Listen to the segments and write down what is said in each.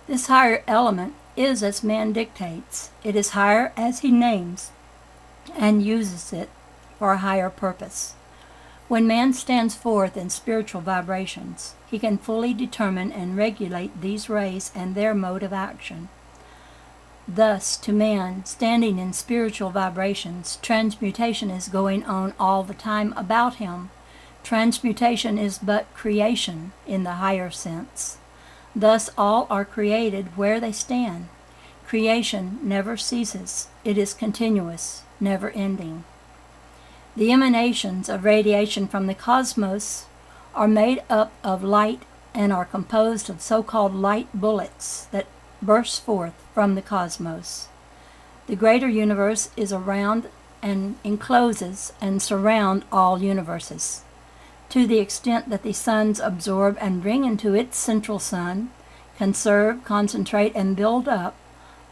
This higher element is as man dictates. It is higher as he names and uses it for a higher purpose. When man stands forth in spiritual vibrations, he can fully determine and regulate these rays and their mode of action. Thus, to man standing in spiritual vibrations, transmutation is going on all the time about him. Transmutation is but creation in the higher sense. Thus, all are created where they stand. Creation never ceases. It is continuous, never ending. The emanations of radiation from the cosmos are made up of light and are composed of so-called light bullets that burst forth from the cosmos. The greater universe is around and encloses and surround all universes. To the extent that the suns absorb and bring into its central sun, conserve, concentrate, and build up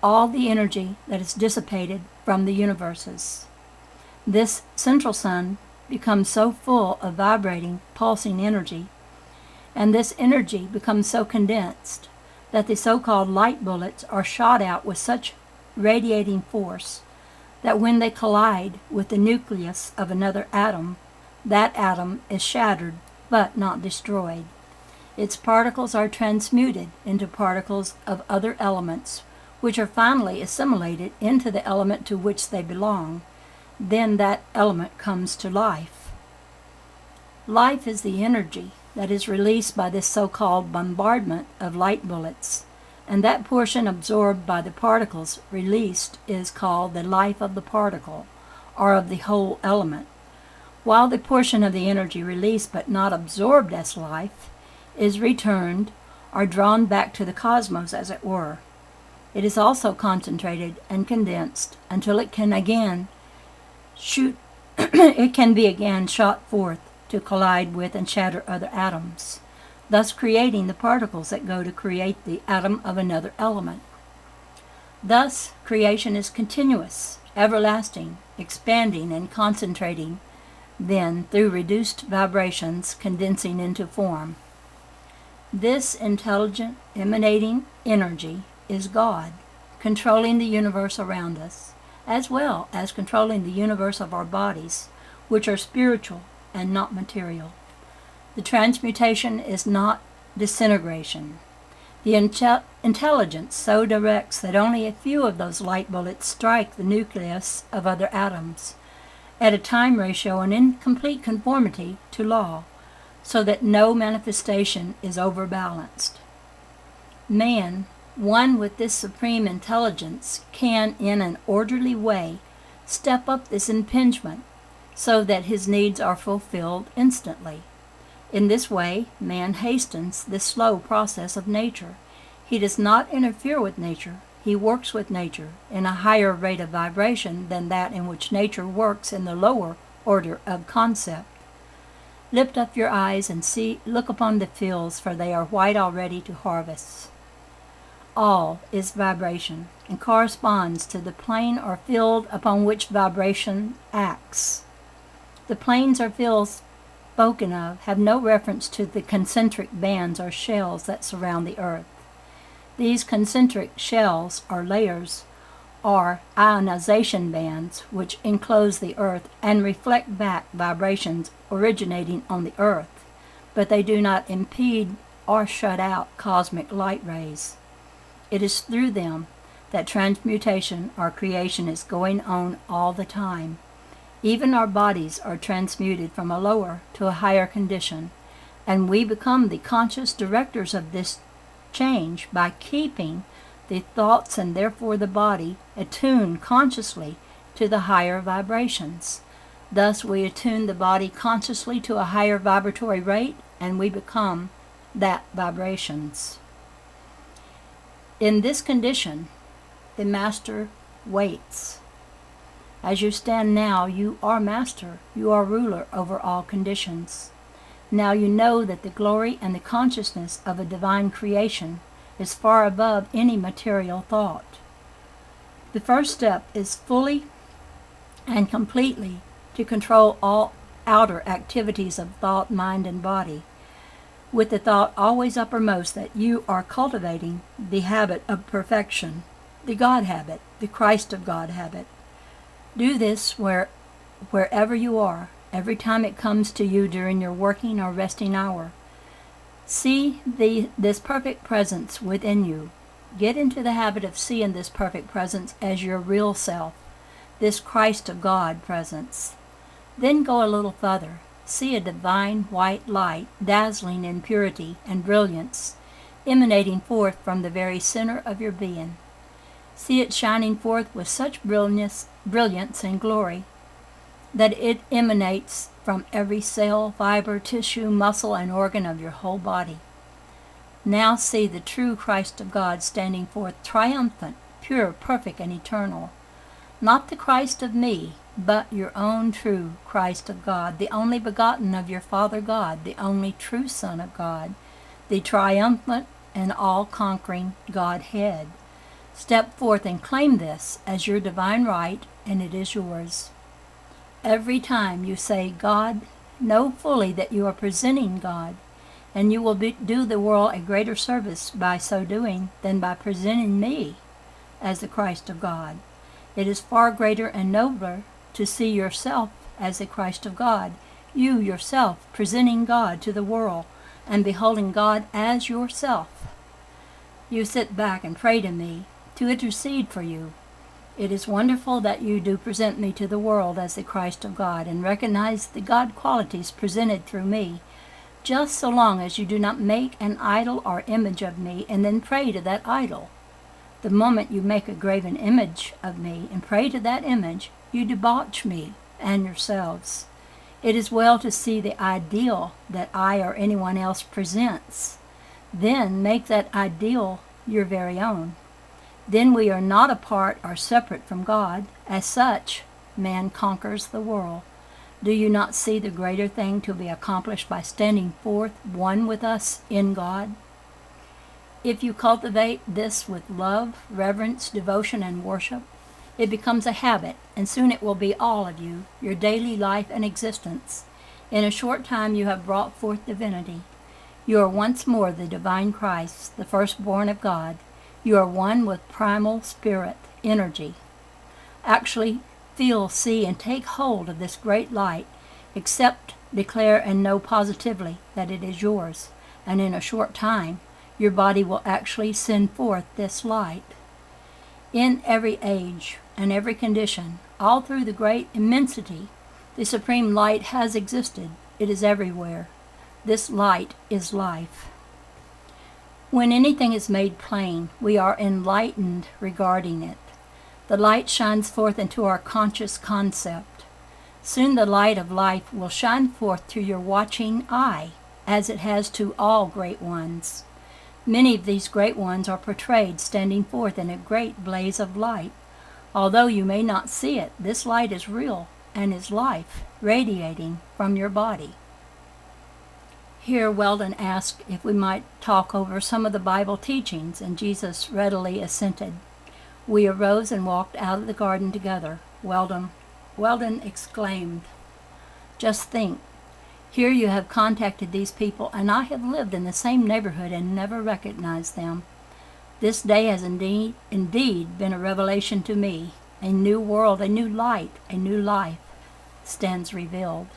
all the energy that is dissipated from the universes. This central sun becomes so full of vibrating, pulsing energy, and this energy becomes so condensed that the so-called light bullets are shot out with such radiating force that when they collide with the nucleus of another atom, that atom is shattered but not destroyed. Its particles are transmuted into particles of other elements, which are finally assimilated into the element to which they belong. Then that element comes to life. Life is the energy that is released by this so-called bombardment of light bullets, and that portion absorbed by the particles released is called the life of the particle, or of the whole element, while the portion of the energy released but not absorbed as life is returned or drawn back to the cosmos, as it were. It is also concentrated and condensed until it can be again shot forth to collide with and shatter other atoms, thus creating the particles that go to create the atom of another element. Thus, creation is continuous, everlasting, expanding and concentrating, then, through reduced vibrations, condensing into form. This intelligent, emanating energy is God, controlling the universe around us, as well as controlling the universe of our bodies, which are spiritual and not material. The transmutation is not disintegration. The intelligence so directs that only a few of those light bullets strike the nucleus of other atoms, at a time ratio and in complete conformity to law, so that no manifestation is overbalanced. Man, one with this supreme intelligence, can in an orderly way step up this impingement so that his needs are fulfilled instantly. In this way, man hastens this slow process of nature. He does not interfere with nature. He works with nature in a higher rate of vibration than that in which nature works in the lower order of concept. Lift up your eyes and look upon the fields, for they are white already to harvest. All is vibration, and corresponds to the plane or field upon which vibration acts. The planes or fields spoken of have no reference to the concentric bands or shells that surround the earth. These concentric shells or layers are ionization bands which enclose the earth and reflect back vibrations originating on the earth, but they do not impede or shut out cosmic light rays. It is through them that transmutation or creation is going on all the time. Even our bodies are transmuted from a lower to a higher condition, and we become the conscious directors of this change by keeping the thoughts and therefore the body attuned consciously to the higher vibrations. Thus we attune the body consciously to a higher vibratory rate, and we become that vibrations. In this condition, the master waits. As you stand now, you are master, you are ruler over all conditions. Now you know that the glory and the consciousness of a divine creation is far above any material thought. The first step is fully and completely to control all outer activities of thought, mind, and body. with the thought always uppermost that you are cultivating the habit of perfection, the God habit, the Christ of God habit. Do this wherever you are, every time it comes to you during your working or resting hour. See this perfect presence within you. Get into the habit of seeing this perfect presence as your real self, this Christ of God presence. Then go a little further. See a divine white light, dazzling in purity and brilliance, emanating forth from the very center of your being. See it shining forth with such brilliance and glory that it emanates from every cell, fiber, tissue, muscle, and organ of your whole body. Now see the true Christ of God standing forth triumphant, pure, perfect, and eternal. Not the Christ of me, but your own true Christ of God, the only begotten of your Father God, the only true Son of God, the triumphant and all-conquering Godhead. Step forth and claim this as your divine right, and it is yours. Every time you say God, know fully that you are presenting God, and you will do the world a greater service by so doing than by presenting me as the Christ of God. It is far greater and nobler to see yourself as the Christ of God, you yourself presenting God to the world and beholding God as yourself. You sit back and pray to me to intercede for you. It is wonderful that you do present me to the world as the Christ of God and recognize the God qualities presented through me, just so long as you do not make an idol or image of me and then pray to that idol. The moment you make a graven image of me and pray to that image, you debauch me and yourselves. It is well to see the ideal that I or anyone else presents. Then make that ideal your very own. Then we are not apart or separate from God. As such, man conquers the world. Do you not see the greater thing to be accomplished by standing forth one with us in God? If you cultivate this with love, reverence, devotion, and worship, it becomes a habit, and soon it will be all of you, your daily life and existence. In a short time you have brought forth divinity. You are once more the divine Christ, the firstborn of God. You are one with primal spirit, energy. Actually, feel, see, and take hold of this great light. Accept, declare, and know positively that it is yours. And in a short time, your body will actually send forth this light. In every age and every condition, all through the great immensity, the supreme light has existed. It is everywhere. This light is life. When anything is made plain, we are enlightened regarding it. The light shines forth into our conscious concept. Soon the light of life will shine forth to your watching eye, as it has to all great ones. Many of these great ones are portrayed standing forth in a great blaze of light. Although you may not see it, this light is real and is life, radiating from your body. Here Weldon asked if we might talk over some of the Bible teachings, and Jesus readily assented. We arose and walked out of the garden together. Weldon exclaimed, "Just think, here you have contacted these people, and I have lived in the same neighborhood and never recognized them. This day has indeed been a revelation to me. A new world, a new light, a new life stands revealed."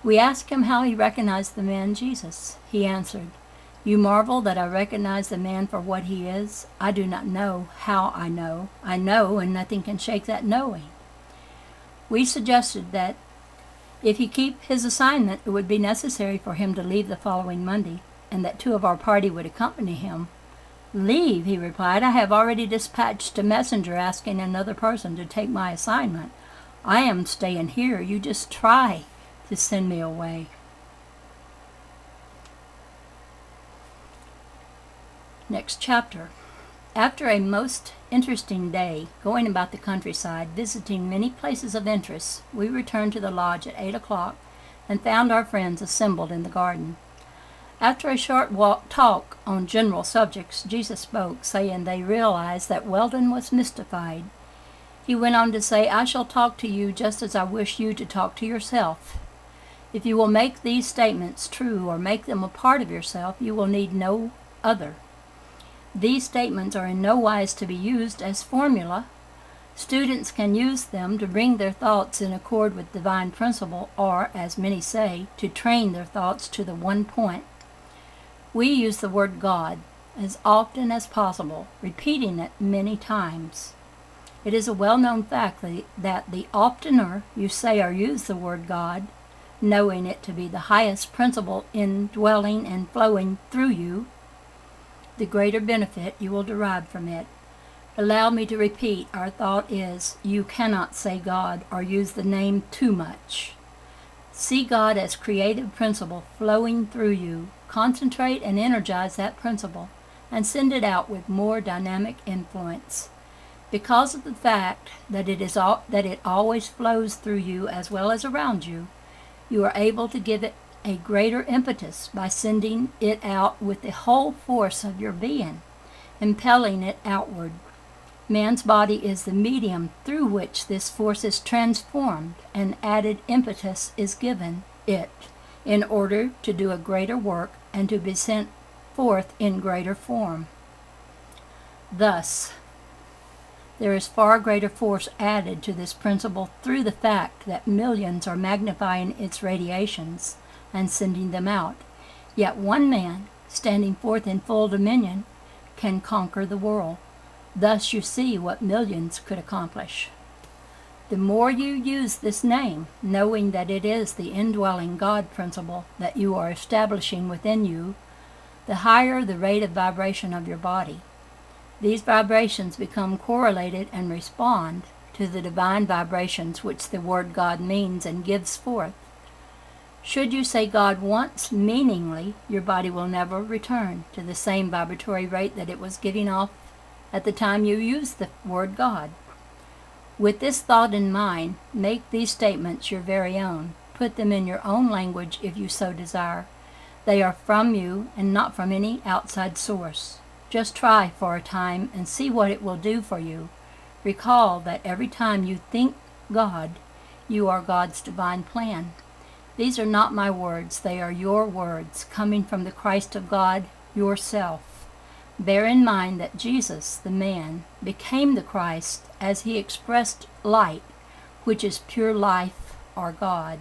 We asked him how he recognized the man Jesus. He answered, "You marvel that I recognize the man for what he is? I do not know how I know. I know, and nothing can shake that knowing." We suggested that if he keep his assignment, it would be necessary for him to leave the following Monday, and that 2 of our party would accompany him. "Leave," he replied. "I have already dispatched a messenger asking another person to take my assignment. I am staying here. You just try to send me away." Next chapter. After a most interesting day, going about the countryside, visiting many places of interest, we returned to the lodge at 8 o'clock and found our friends assembled in the garden. After a short talk on general subjects, Jesus spoke, saying they realized that Weldon was mystified. He went on to say, "I shall talk to you just as I wish you to talk to yourself. If you will make these statements true or make them a part of yourself, you will need no other. These statements are in no wise to be used as formula. Students can use them to bring their thoughts in accord with divine principle, or, as many say, to train their thoughts to the one point. We use the word God as often as possible, repeating it many times. It is a well-known fact that the oftener you say or use the word God, knowing it to be the highest principle indwelling and flowing through you, the greater benefit you will derive from it. Allow me to repeat, our thought is, you cannot say God or use the name too much. See God as creative principle flowing through you. Concentrate and energize that principle, and send it out with more dynamic influence. Because of the fact that it always flows through you as well as around you, you are able to give it a greater impetus by sending it out with the whole force of your being, impelling it outward. Man's body is the medium through which this force is transformed, and added impetus is given it in order to do a greater work and to be sent forth in greater form. Thus, there is far greater force added to this principle through the fact that millions are magnifying its radiations and sending them out. Yet one man, standing forth in full dominion, can conquer the world. Thus you see what millions could accomplish. The more you use this name, knowing that it is the indwelling God principle that you are establishing within you, the higher the rate of vibration of your body. These vibrations become correlated and respond to the divine vibrations which the word God means and gives forth. Should you say God once meaningly, your body will never return to the same vibratory rate that it was giving off at the time you used the word God. With this thought in mind, make these statements your very own. Put them in your own language if you so desire. They are from you and not from any outside source. Just try for a time and see what it will do for you. Recall that every time you think God, you are God's divine plan. These are not my words, they are your words, coming from the Christ of God yourself. Bear in mind that Jesus, the man, became the Christ as he expressed light, which is pure life or God.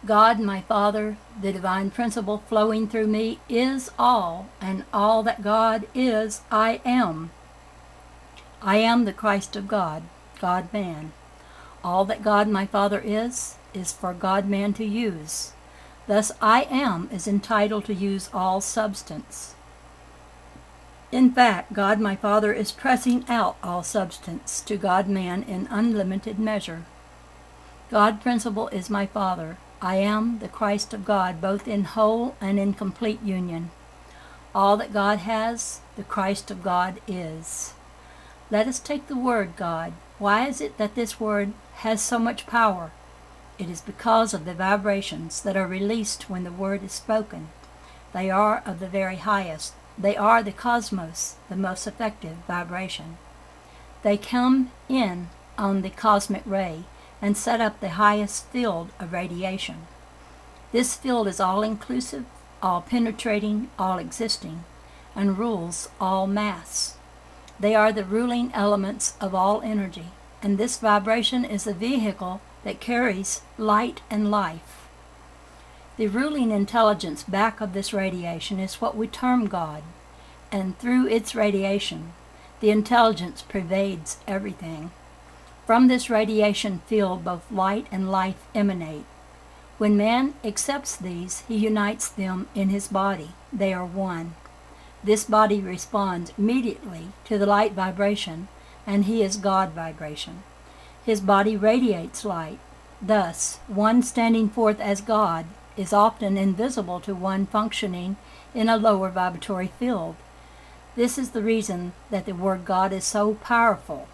God, my Father, the divine principle flowing through me, is all, and all that God is, I am. I am the Christ of God, God-man. All that God, my Father, is for God-man to use. Thus, I am is entitled to use all substance. In fact, God, my Father, is pressing out all substance to God-man in unlimited measure. God principle is my Father. I am the Christ of God, both in whole and in complete union. All that God has, the Christ of God is. Let us take the word God. Why is it that this word has so much power? It is because of the vibrations that are released when the word is spoken. They are of the very highest. They are the cosmos, the most effective vibration. They come in on the cosmic ray and set up the highest field of radiation. This field is all-inclusive, all-penetrating, all-existing, and rules all mass. They are the ruling elements of all energy, and this vibration is the vehicle that carries light and life. The ruling intelligence back of this radiation is what we term God, and through its radiation, the intelligence pervades everything. From this radiation field, both light and life emanate. When man accepts these, he unites them in his body. They are one. This body responds immediately to the light vibration, and he is God vibration. His body radiates light. Thus, one standing forth as God is often invisible to one functioning in a lower vibratory field. This is the reason that the word God is so powerful.